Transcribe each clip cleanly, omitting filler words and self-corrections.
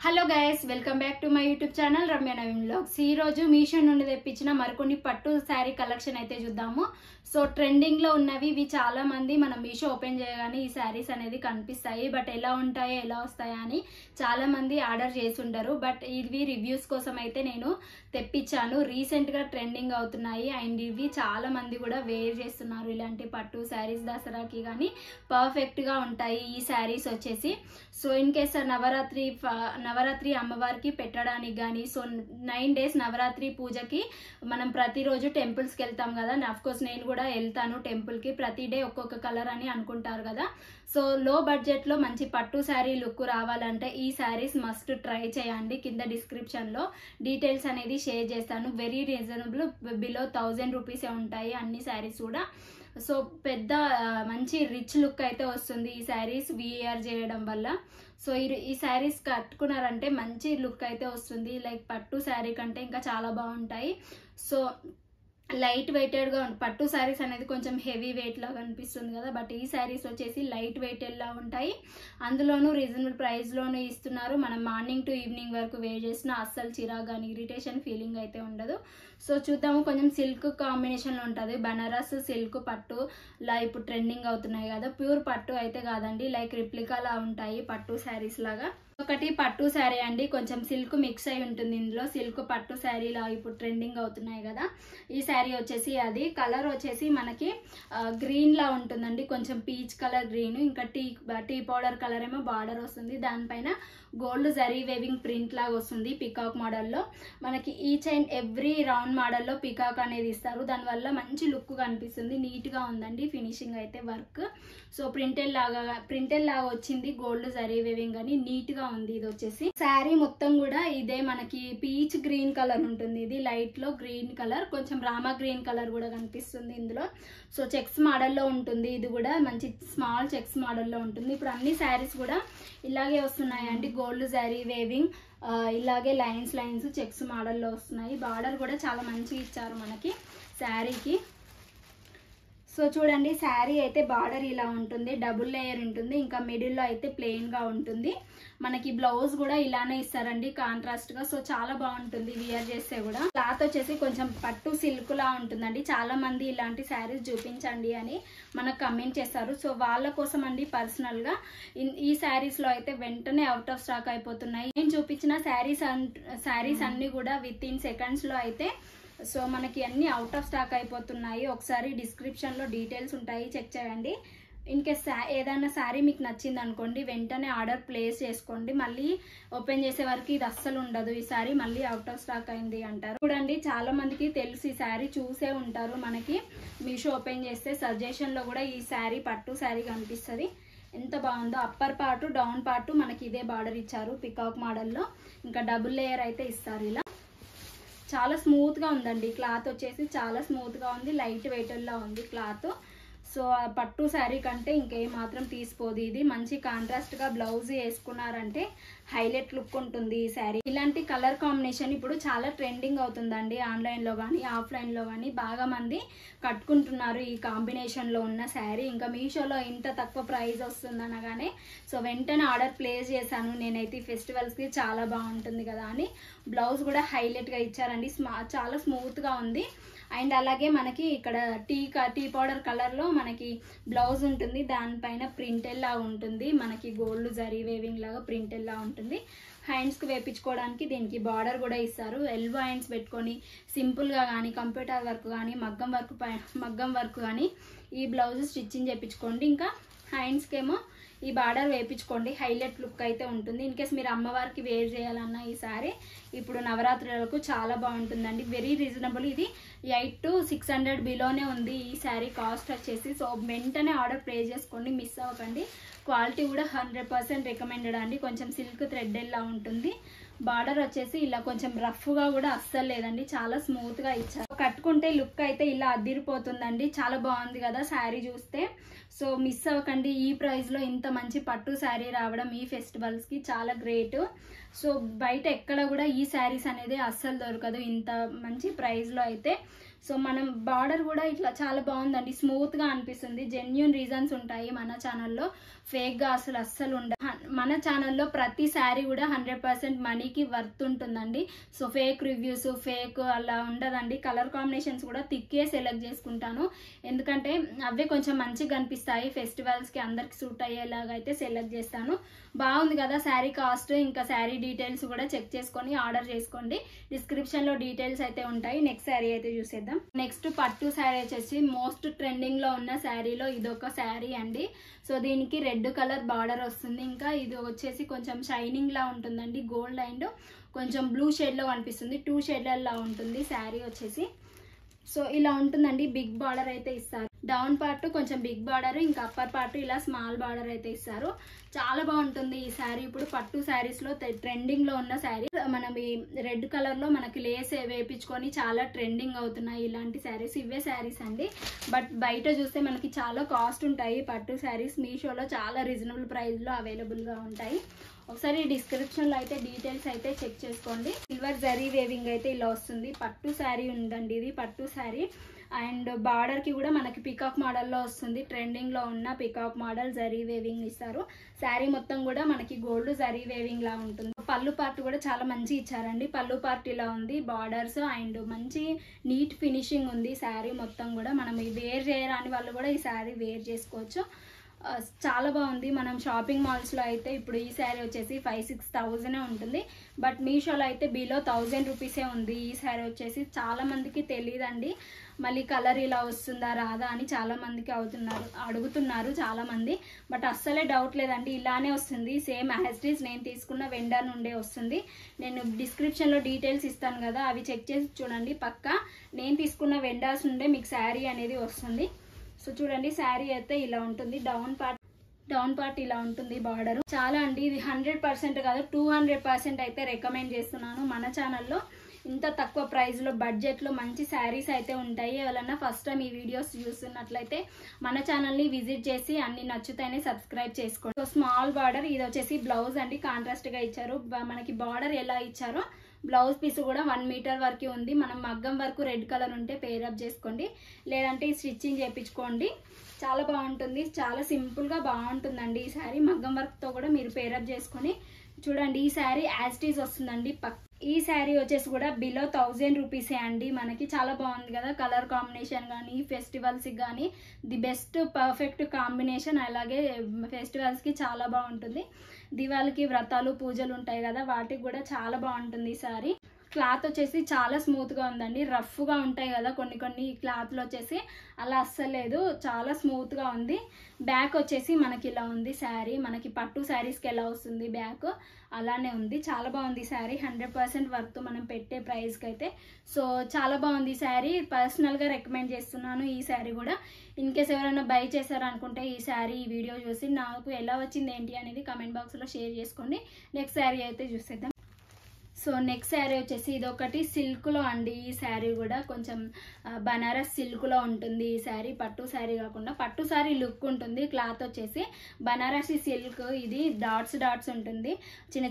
Hello guys, welcome back to my YouTube channel Ramya Naveen vlogs. ఈ రోజు మీషో నుండి తెప్పించిన మరికొన్ని పట్టు శారీ కలెక్షన్ అయితే చూద్దాము. సో ట్రెండింగ్ లో ఉన్నవి ఇవి చాలా మంది మనం మీషో ఓపెన్ చేయగానే ఈ శారీస్ అనేది కనిపిస్తాయి. బట్ ఎలా ఉంటాయో ఎలా వస్తాయా అని చాలా మంది ఆర్డర్ చేసి ఉంటారు. బట్ ఇవి రివ్యూస్ కోసం అయితే నేను తెప్పించాను. రీసెంట్ గా ట్రెండింగ్ అవుతున్నాయి అండ్ ఇవి చాలా మంది కూడా వేర్ చేస్తున్నారు. ఇలాంటి పట్టు శారీస్ దసరాకి కానీ పర్ఫెక్ట్ గా ఉంటాయి ఈ శారీస్ వచ్చేసి. సో ఇన్ కేస్ నవరాత్రి అమ్మవారికి పెట్టడానికి కానీ, సో 9 days నవరాత్రి పూజకి మనం ప్రతిరోజు టెంపుల్స్కి వెళ్తాం కదా. అఫ్కోర్స్ నేను కూడా వెళ్తాను టెంపుల్కి. ప్రతి డే ఒక్కొక్క కలర్ అని అనుకుంటారు కదా. సో లో బడ్జెట్లో మంచి పట్టు శారీ లుక్ రావాలంటే ఈ శారీస్ మస్ట్ ట్రై చేయండి. కింద డిస్క్రిప్షన్లో డీటెయిల్స్ అనేది షేర్ చేస్తాను. వెరీ రీజనబుల్, బిలో 1000 రూపీసే ఉంటాయి అన్ని శారీస్ కూడా. సో పెద్ద మంచి రిచ్ లుక్ అయితే వస్తుంది ఈ శారీస్ విఆర్ చేయడం వల్ల. సో ఈ శారీస్ కట్టుకున్నారంటే మంచి లుక్ అయితే వస్తుంది. లైక్ పట్టు శారీ కంటే ఇంకా చాలా బాగుంటాయి. సో లైట్ వెయిటెడ్గా పట్టు శారీస్ అనేది కొంచెం హెవీ వెయిట్ లాగా అనిపిస్తుంది కదా. బట్ ఈ శారీస్ వచ్చేసి లైట్ వెయిటెడ్ లా ఉంటాయి. అందులోనూ రీజనబుల్ ప్రైస్లోనూ ఇస్తున్నారు. మనం మార్నింగ్ టు ఈవినింగ్ వరకు వేర్ చేసిన అస్సలు చిరాకు కానీ ఇరిటేషన్ ఫీలింగ్ అయితే ఉండదు. సో చూద్దాము. కొంచెం సిల్క్ కాంబినేషన్లో ఉంటుంది. బనారస్ సిల్క్ పట్టు లా ఇప్పుడు ట్రెండింగ్ అవుతున్నాయి కదా. ప్యూర్ పట్టు అయితే కాదండి, లైక్ రిప్లికా లా ఉంటాయి పట్టు శారీస్ లాగా. ఒకటి పట్టు శారీ అండి, కొంచెం సిల్క్ మిక్స్ అయి ఉంటుంది ఇందులో. సిల్క్ పట్టు శారీలా ఇప్పుడు ట్రెండింగ్ అవుతున్నాయి కదా. ఈ శారీ వచ్చేసి అది కలర్ వచ్చేసి మనకి గ్రీన్ లా ఉంటుందండి, కొంచెం పీచ్ కలర్ గ్రీన్. ఇంకా టీ పౌడర్ కలర్ ఏమో బార్డర్ వస్తుంది. దానిపైన గోల్డ్ జరీ వేవింగ్ ప్రింట్ లాగా వస్తుంది పికాక్ మోడల్లో. మనకి ఈచ్ అండ్ ఎవ్రీ రౌండ్ మోడల్లో పికాక్ అనేది ఇస్తారు. దానివల్ల మంచి లుక్ కనిపిస్తుంది. నీట్గా ఉందండి ఫినిషింగ్ అయితే వర్క్. సో ప్రింటెడ్ లాగా వచ్చింది గోల్డ్ జరీ వేవింగ్ అని. నీట్గా ఉంది. ఇది వచ్చేసి శారీ మొత్తం కూడా ఇదే మనకి పీచ్ గ్రీన్ కలర్ ఉంటుంది. ఇది లైట్ లో గ్రీన్ కలర్, కొంచెం రామా గ్రీన్ కలర్ కూడా కనిపిస్తుంది ఇందులో. సో చెక్స్ మోడల్లో ఉంటుంది. ఇది కూడా మంచి స్మాల్ చెక్స్ మోడల్లో ఉంటుంది. ఇప్పుడు అన్ని శారీస్ కూడా ఇలాగే వస్తున్నాయండి. గోల్డ్ జరీ వేవింగ్ ఇలాగే లైన్స్ చెక్స్ మోడల్లో వస్తున్నాయి. బార్డర్ కూడా చాలా మంచిగా ఇచ్చారు మనకి శారీకి. సో చూడండి, శారీ అయితే బార్డర్ ఇలా ఉంటుంది, డబుల్ లేయర్ ఉంటుంది. ఇంకా మిడిల్లో అయితే ప్లెయిన్ గా ఉంటుంది. మనకి బ్లౌజ్ కూడా ఇలానే ఇస్తారండి కాంట్రాస్ట్ గా. సో చాలా బాగుంటుంది వియర్ చేస్తే కూడా. క్లాత్ వచ్చేసి కొంచెం పట్టు సిల్క్ లా ఉంటుందండి. చాలా మంది ఇలాంటి శారీస్ చూపించండి అని మనకు కమెంట్ చేస్తారు. సో వాళ్ళ కోసం అండి పర్సనల్ గా ఈ శారీస్ లో అయితే వెంటనే అవుట్ ఆఫ్ స్టాక్ అయిపోతున్నాయి. నేను చూపించిన శారీస్ అన్ని కూడా విత్ ఇన్ సెకండ్స్ లో అయితే సో మనకి అన్ని అవుట్ ఆఫ్ స్టాక్ అయిపోతున్నాయి. ఒకసారి డిస్క్రిప్షన్లో డీటెయిల్స్ ఉంటాయి, చెక్ చేయండి. ఇన్ కేస్ ఏదైనా శారీ మీకు నచ్చింది అనుకోండి, వెంటనే ఆర్డర్ ప్లేస్ చేసుకోండి. మళ్ళీ ఓపెన్ చేసే వరకు ఇది అస్సలు ఉండదు. ఈ శారీ మళ్ళీ అవుట్ ఆఫ్ స్టాక్ అయింది అంటారు. చూడండి, చాలా మందికి తెలుసు, ఈ శారీ చూసే ఉంటారు. మనకి మీషో ఓపెన్ చేస్తే సజెషన్లో కూడా ఈ శారీ పట్టు శారీ కనిపిస్తుంది. ఎంత బాగుందో. అప్పర్ పార్ట్ డౌన్ పార్ట్ మనకి ఇదే బార్డర్ ఇచ్చారు పికాక్ మోడల్లో. ఇంకా డబుల్ లేయర్ అయితే ఇస్తారు ఇలా. చాలా స్మూత్ గా ఉందండి క్లాత్ వచ్చేసి. చాలా స్మూత్ గా ఉంది, లైట్ వెయిట్ లా ఉంది క్లాత్. సో పట్టు శారీ కంటే ఇంకేం మాత్రం తీసిపోదు. ఇది మంచి కాంట్రాస్ట్ గా బ్లౌజ్ వేసుకున్నారంటే హైలైట్ లుక్ ఉంటుంది ఈ శారీ. ఇలాంటి కలర్ కాంబినేషన్ ఇప్పుడు చాలా ట్రెండింగ్ అవుతుందండి. ఆన్లైన్ లో కానీ ఆఫ్లైన్ లో కానీ బాగా మంది కట్టుకుంటున్నారు ఈ కాంబినేషన్ లో ఉన్న శారీ. ఇంకా మీషోలో ఇంత తక్కువ ప్రైస్ వస్తుందనగానే సో వెంటనే ఆర్డర్ ప్లేస్ చేశాను నేనైతే. ఫెస్టివల్స్ కి చాలా బాగుంటుంది కదా అని. బ్లౌజ్ కూడా హైలైట్ గా ఇచ్చారండి, చాలా స్మూత్ గా ఉంది. అండ్ అలాగే మనకి ఇక్కడ టీ పౌడర్ కలర్ లో మనకి బ్లౌజ్ ఉంటుంది. దానిపైన ప్రింటెడ్ లా ఉంటుంది. మనకి గోల్డ్ జరీ వేవింగ్ లాగా ప్రింటెడ్ లా ఉంటుంది. హ్యాండ్స్ కి వేపించుకోవడానికి దీనికి బార్డర్ కూడా ఇస్తారు. ఎల్బో హ్యాండ్స్ పెట్టుకొని సింపుల్ గా కానీ కంప్యూటర్ వర్క్ కానీ మగ్గం వర్క్ కానీ ఈ బ్లౌజ్ స్టిచ్చింగ్ చేయించుకోండి. ఇంకా హ్యాండ్స్ కేమో ఈ బార్డర్ వేయించుకోండి. హైలైట్ లుక్ అయితే ఉంటుంది. ఇన్ కేస్ మీరు అమ్మవారికి వేర్ చేయాలన్నా ఈ సారీ ఇప్పుడు నవరాత్రులకు చాలా బాగుంటుందండి. Very reasonable. ఇది 800 to 600 బిలోనే ఉంది ఈ శారీ కాస్ట్ వచ్చేసి. సో వెంటనే ఆర్డర్ ప్లేస్ చేసుకోండి, మిస్ అవ్వకండి. క్వాలిటీ కూడా 100% రికమెండెడ్ అండి. కొంచెం సిల్క్ థ్రెడ్ లా ఉంటుంది. బార్డర్ వచ్చేసి ఇలా కొంచెం రఫ్ గా కూడా అస్సలు లేదండి, చాలా స్మూత్ గా ఇచ్చారు. కట్టుకుంటే లుక్ అయితే ఇలా అదిరిపోతుందండి. చాలా బాగుంది కదా శారీ చూస్తే. సో మిస్ అవ్వకండి. ఈ ప్రైస్ లో ఇంత మంచి పట్టు శారీ రావడం ఈ ఫెస్టివల్స్ కి చాలా గ్రేట్. సో బయట ఎక్కడ కూడా ఈ శారీస్ అనేది అస్సలు దొరకదు ఇంత మంచి ప్రైస్ లో అయితే. సో మనం బార్డర్ కూడా ఇట్లా చాలా బాగుందండి, స్మూత్గా అనిపిస్తుంది. జెన్యూన్ రీజన్స్ ఉంటాయి మన ఛానల్లో, ఫేక్గా అస్సలు ఉండదు. మన ఛానల్లో ప్రతి శారీ కూడా 100% మనీకి వర్త్ ఉంటుందండి. సో ఫేక్ రివ్యూస్ ఫేక్ అలా ఉండదండి. కలర్ కాంబినేషన్స్ కూడా థిక్కే సెలెక్ట్ చేసుకుంటాను, ఎందుకంటే అవే కొంచెం మంచిగా కనిపిస్తాయి. ఫెస్టివల్స్కి అందరికి సూట్ అయ్యేలాగా అయితే సెలెక్ట్ చేస్తాను. బాగుంది కదా శారీ. కాస్ట్ ఇంకా శారీ డీటెయిల్స్ కూడా చెక్ చేసుకొని ఆర్డర్ చేసుకోండి. డిస్క్రిప్షన్లో డీటెయిల్స్ అయితే ఉంటాయి. నెక్స్ట్ శారీ అయితే చూసేద్దాం. నెక్స్ట్ పట్టు శారీ వచ్చేసి మోస్ట్ ట్రెండింగ్లో ఉన్న శారీలో ఇదొక శారీ అండి. సో దీనికి రెడ్ కలర్ బార్డర్ వస్తుంది. ఇంకా ఇది వచ్చేసి కొంచెం షైనింగ్ లా ఉంటుందండి, గోల్డ్ అండ్ కొంచెం బ్లూ షేడ్లో కనిపిస్తుంది. 2 షేడ్లలా ఉంటుంది శారీ వచ్చేసి. సో ఇలా ఉంటుందండి. బిగ్ బార్డర్ అయితే ఇస్తారు. డౌన్ పార్ట్ కొంచెం బిగ్ బార్డర్, ఇంకా అప్పర్ పార్ట్ ఇలా స్మాల్ బార్డర్ అయితే ఇస్తారు. చాలా బాగుంటుంది ఈ శారీ. ఇప్పుడు పట్టు శారీస్లో ట్రెండింగ్లో ఉన్న శారీ. మనం ఈ రెడ్ కలర్లో మనకి లేస్ వేపించుకొని చాలా ట్రెండింగ్ అవుతున్నాయి ఇలాంటి శారీస్. ఇవే శారీస్ అండి. బట్ బయట చూస్తే మనకి చాలా కాస్ట్ ఉంటాయి పట్టు శారీస్. మీషోలో చాలా రీజనబుల్ ప్రైస్లో అవైలబుల్గా ఉంటాయి. ఒకసారి డిస్క్రిప్షన్లో అయితే డీటెయిల్స్ అయితే చెక్ చేసుకోండి. సిల్వర్ జరీ వేవింగ్ అయితే ఇలా వస్తుంది. పట్టు శారీ ఉందండి, ఇది పట్టు శారీ. అండ్ బార్డర్కి కూడా మనకి పికాక్ మోడల్లో వస్తుంది. ట్రెండింగ్లో ఉన్న పికాక్ మోడల్ జరీ వేవింగ్ ఇస్తారు. శారీ మొత్తం కూడా మనకి గోల్డ్ జరీ వేవింగ్ లా ఉంటుంది. పళ్ళు పార్ట్ కూడా చాలా మంచి ఇచ్చారండి. పళ్ళు పార్ట్ ఇలా ఉంది, బార్డర్స్ అండ్ మంచి నీట్ ఫినిషింగ్ ఉంది. శారీ మొత్తం కూడా మనం వేర్ చేయరాని వాళ్ళు కూడా ఈ శారీ వేర్ చేసుకోవచ్చు. చాలా బాగుంది. మనం షాపింగ్ మాల్స్లో అయితే ఇప్పుడు ఈ శారీ వచ్చేసి 5-6,000 ఉంటుంది. బట్ మీషోలో అయితే బిలో 1000 రూపీసే ఉంది ఈ శారీ వచ్చేసి. చాలా మందికి తెలియదండి, మళ్ళీ కలర్ ఇలా వస్తుందా రాదా అని చాలా మందికి అడుగుతున్నారు చాలా మంది. బట్ అస్సలే డౌట్ లేదండి, ఇలానే వస్తుంది. సేమ్ యాజ్ ఇట్ ఈజ్ నేను తీసుకున్న వెండర్ నుండే వస్తుంది. నేను డిస్క్రిప్షన్లో డీటెయిల్స్ ఇస్తాను కదా, అవి చెక్ చేసి చూడండి. పక్కా నేను తీసుకున్న వెండర్స్ నుండే మీకు శారీ అనేది వస్తుంది. సో చూడండి శారీ అయితే ఇలా ఉంటుంది. డౌన్ పార్ట్ ఇలా ఉంటుంది బార్డర్. చాలా అండి, ఇది 100% కాదు 200% అయితే రికమెండ్ చేస్తున్నాను. మన ఛానల్లో ఇంత తక్కువ ప్రైస్లో బడ్జెట్లో మంచి శారీస్ అయితే ఉంటాయి. ఎవరన్నా ఫస్ట్ టైం ఈ వీడియోస్ చూస్తున్నట్లయితే మన ఛానల్ని విజిట్ చేసి అన్ని నచ్చుతాయని సబ్స్క్రైబ్ చేసుకోండి. సో స్మాల్ బార్డర్, ఇది వచ్చేసి బ్లౌజ్ అండి. కాంట్రాస్ట్గా ఇచ్చారు. మనకి బార్డర్ ఎలా ఇచ్చారో బ్లౌజ్ పీస్ కూడా 1 మీటర్ వరకు ఉంది. మనం మగ్గం వరకు రెడ్ కలర్ ఉంటే పేరప్ చేసుకోండి, లేదంటే స్టిచ్చింగ్ చేయించుకోండి. చాలా బాగుంటుంది. చాలా సింపుల్గా బాగుంటుందండి ఈ శారీ. మగ్గం వర్క్తో కూడా మీరు పేరప్ చేసుకొని చూడండి. ఈ శారీ యాజ్ ఇట్ ఈజ్ వస్తుందండి. ఈ శారీ వచ్చేసి కూడా బిలో 1000 రూపీసే అండి. మనకి చాలా బాగుంది కదా, కలర్ కాంబినేషన్ కానీ ఫెస్టివల్స్కి కానీ ది బెస్ట్ పర్ఫెక్ట్ కాంబినేషన్. అలాగే ఫెస్టివల్స్కి చాలా బాగుంటుంది. దివాళికి వ్రతాలు పూజలు ఉంటాయి కదా, వాటికి కూడా చాలా బాగుంటుంది ఈ శారీ. క్లాత్ వచ్చేసి చాలా స్మూత్గా ఉందండి. రఫ్గా ఉంటాయి కదా కొన్ని క్లాత్లు వచ్చేసి, అలా అస్సలేదు, చాలా స్మూత్గా ఉంది. బ్యాక్ వచ్చేసి మనకి ఇలా ఉంది శారీ. మనకి పట్టు శారీస్కి ఎలా వస్తుంది బ్యాక్, అలానే ఉంది. చాలా బాగుంది శారీ. 100% వర్త్ మనం పెట్టే ప్రైస్కి అయితే. సో చాలా బాగుంది శారీ. పర్సనల్గా రికమెండ్ చేస్తున్నాను ఈ శారీ కూడా. ఇన్ కేస్ ఎవరైనా బై చేశారనుకుంటే ఈ శారీ ఈ వీడియో చూసి నాకు ఎలా వచ్చింది ఏంటి అనేది కమెంట్ బాక్స్లో షేర్ చేసుకోండి. నెక్స్ట్ శారీ అయితే చూసేద్దాం. సో నెక్స్ట్ శారీ వచ్చేసి ఇదొకటి సిల్క్లో అండి. ఈ శారీ కూడా కొంచెం బనారస్ సిల్క్లో ఉంటుంది ఈ శారీ. పట్టు శారీ కాకుండా పట్టు శారీ లుక్ ఉంటుంది. క్లాత్ వచ్చేసి బనారసి సిల్క్. ఇది డాట్స్ ఉంటుంది.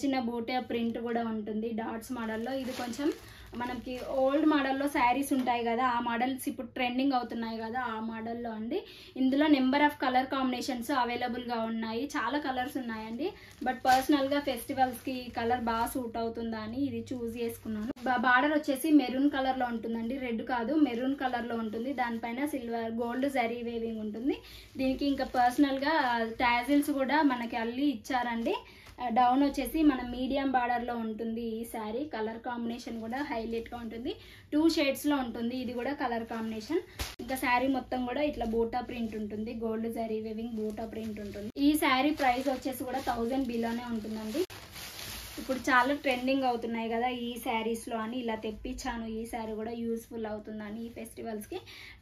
చిన్న బూటే ప్రింట్ కూడా ఉంటుంది డాట్స్ మోడల్లో. ఇది కొంచెం మనకి ఓల్డ్ మోడల్లో శారీస్ ఉంటాయి కదా, ఆ మోడల్స్ ఇప్పుడు ట్రెండింగ్ అవుతున్నాయి కదా, ఆ మోడల్లో అండి. ఇందులో నెంబర్ ఆఫ్ కలర్ కాంబినేషన్స్ అవైలబుల్గా ఉన్నాయి. చాలా కలర్స్ ఉన్నాయండి. బట్ పర్సనల్గా ఫెస్టివల్స్కి ఈ కలర్ బాగా సూట్ అవుతుందా అని ఇది చూస్ చేసుకున్నాను. బార్డర్ వచ్చేసి మెరూన్ కలర్లో ఉంటుందండి, రెడ్ కాదు మెరూన్ కలర్లో ఉంటుంది. దానిపైన సిల్వర్ గోల్డ్ జరీ వేవింగ్ ఉంటుంది. దీనికి ఇంకా పర్సనల్గా టాజిల్స్ కూడా మనకి అల్లి ఇచ్చారండి. డౌన్ వచ్చేసి మన మీడియం బార్డర్లో ఉంటుంది ఈ శారీ. కలర్ కాంబినేషన్ కూడా హైలైట్గా ఉంటుంది. 2 షేడ్స్లో ఉంటుంది ఇది కూడా కలర్ కాంబినేషన్. ఇంకా శారీ మొత్తం కూడా ఇట్లా బూటా ప్రింట్ ఉంటుంది. గోల్డ్ జరీ వేవింగ్ బూటా ప్రింట్ ఉంటుంది. ఈ శారీ ప్రైస్ వచ్చేసి కూడా 1000 బిలోనే ఉంటుందండి. ఇప్పుడు చాలా ట్రెండింగ్ అవుతున్నాయి కదా ఈ శారీస్లో అని ఇలా తెప్పించాను. ఈ శారీ కూడా యూస్ఫుల్ అవుతుందని ఈ ఫెస్టివల్స్కి.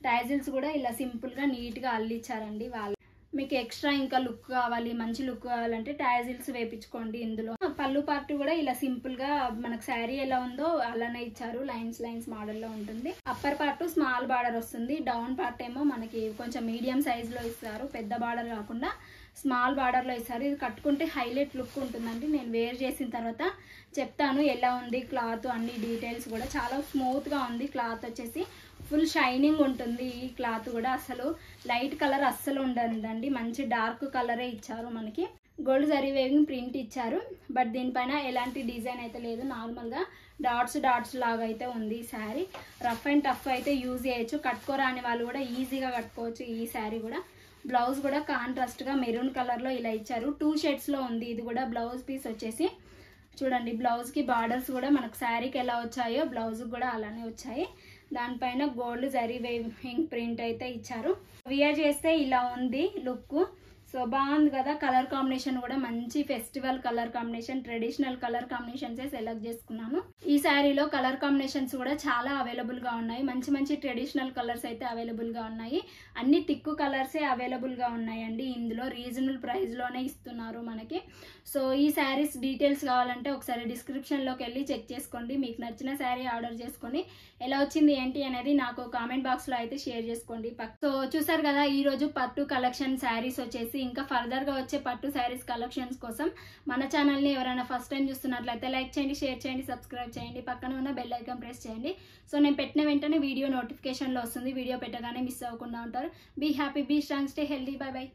టైజిల్స్ కూడా ఇలా సింపుల్గా నీట్గా అల్లిచ్చారండి వాళ్ళు. మీకు ఎక్స్ట్రా ఇంకా లుక్ కావాలి, మంచి లుక్ కావాలంటే టాజిల్స్ వేపించుకోండి. ఇందులో పళ్ళు పార్ట్ కూడా ఇలా సింపుల్ గా మనకు శారీ ఎలా ఉందో అలానే ఇచ్చారు. లైన్స్ మోడల్లో ఉంటుంది. అప్పర్ పార్ట్ స్మాల్ బార్డర్ వస్తుంది. డౌన్ పార్ట్ ఏమో మనకి కొంచెం మీడియం సైజ్ లో ఇస్తారు. పెద్ద బార్డర్ కాకుండా స్మాల్ బార్డర్లో ఇస్తారు. ఇది కట్టుకుంటే హైలైట్ లుక్ ఉంటుందండి. నేను వేర్ చేసిన తర్వాత చెప్తాను ఎలా ఉంది క్లాత్, అన్ని డీటెయిల్స్ కూడా. చాలా స్మూత్గా ఉంది క్లాత్ వచ్చేసి. ఫుల్ షైనింగ్ ఉంటుంది ఈ క్లాత్ కూడా. అసలు లైట్ కలర్ అస్సలు ఉండదండి, మంచి డార్క్ కలరే ఇచ్చారు. మనకి గోల్డ్ జరీ వేవింగ్ ప్రింట్ ఇచ్చారు. బట్ దీనిపైన ఎలాంటి డిజైన్ అయితే లేదు, నార్మల్గా డాట్స్ లాగా అయితే ఉంది ఈ శారీ. రఫ్ అండ్ టఫ్ అయితే యూజ్ చేయొచ్చు, కట్టుకోరాని వాళ్ళు కూడా ఈజీగా కట్టుకోవచ్చు ఈ శారీ కూడా. బ్లౌజ్ కూడా కాంట్రాస్ట్గా మెరూన్ కలర్లో ఇలా ఇచ్చారు. 2 షేడ్స్లో ఉంది ఇది కూడా. బ్లౌజ్ పీస్ వచ్చేసి చూడండి, బ్లౌజ్కి బార్డర్స్ కూడా మనకు శారీకి ఎలా వచ్చాయో బ్లౌజ్కి కూడా అలానే వచ్చాయి. దానిపైన గోల్డ్ జరీ వేవింగ్ ప్రింట్ అయితే ఇచ్చారు. వియర్ చేస్తే ఇలా ఉంది లుక్. సో బాగుంది కదా. కలర్ కాంబినేషన్ కూడా మంచి festival colour combination, traditional colour కాంబినేషన్సే సెలెక్ట్ చేసుకున్నాను. ఈ శారీలో కలర్ కాంబినేషన్స్ కూడా చాలా అవైలబుల్గా ఉన్నాయి. మంచి మంచి ట్రెడిషనల్ కలర్స్ అయితే అవైలబుల్గా ఉన్నాయి. అన్ని థిక్ కలర్సే అవైలబుల్గా ఉన్నాయండి. ఇందులో రీజనబుల్ ప్రైస్లోనే ఇస్తున్నారు మనకి. సో ఈ శారీస్ డీటెయిల్స్ కావాలంటే ఒకసారి డిస్క్రిప్షన్లోకి వెళ్ళి చెక్ చేసుకోండి. మీకు నచ్చిన శారీ ఆర్డర్ చేసుకొని ఎలా వచ్చింది ఏంటి అనేది నాకు కామెంట్ బాక్స్లో అయితే షేర్ చేసుకోండి. సో చూసారు కదా ఈరోజు పట్టు కలెక్షన్ శారీస్ వచ్చేసి. ఇంకా ఫర్దర్గా వచ్చే పట్టు శారీస్ కలెక్షన్స్ కోసం మన ఛానల్ని ఎవరైనా ఫస్ట్ టైం చూస్తున్నట్లయితే లైక్ చేయండి, షేర్ చేయండి, సబ్స్క్రైబ్ చేయండి, పక్కన ఉన్న బెల్ ఐకాన్ ప్రెస్ చేయండి. సో నేను పెట్టిన వెంటనే వీడియో నోటిఫికేషన్లో వస్తుంది. వీడియో పెట్టగానే మిస్ అవ్వకుండా ఉంటారు. Be happy, be strong, stay healthy. Bye by.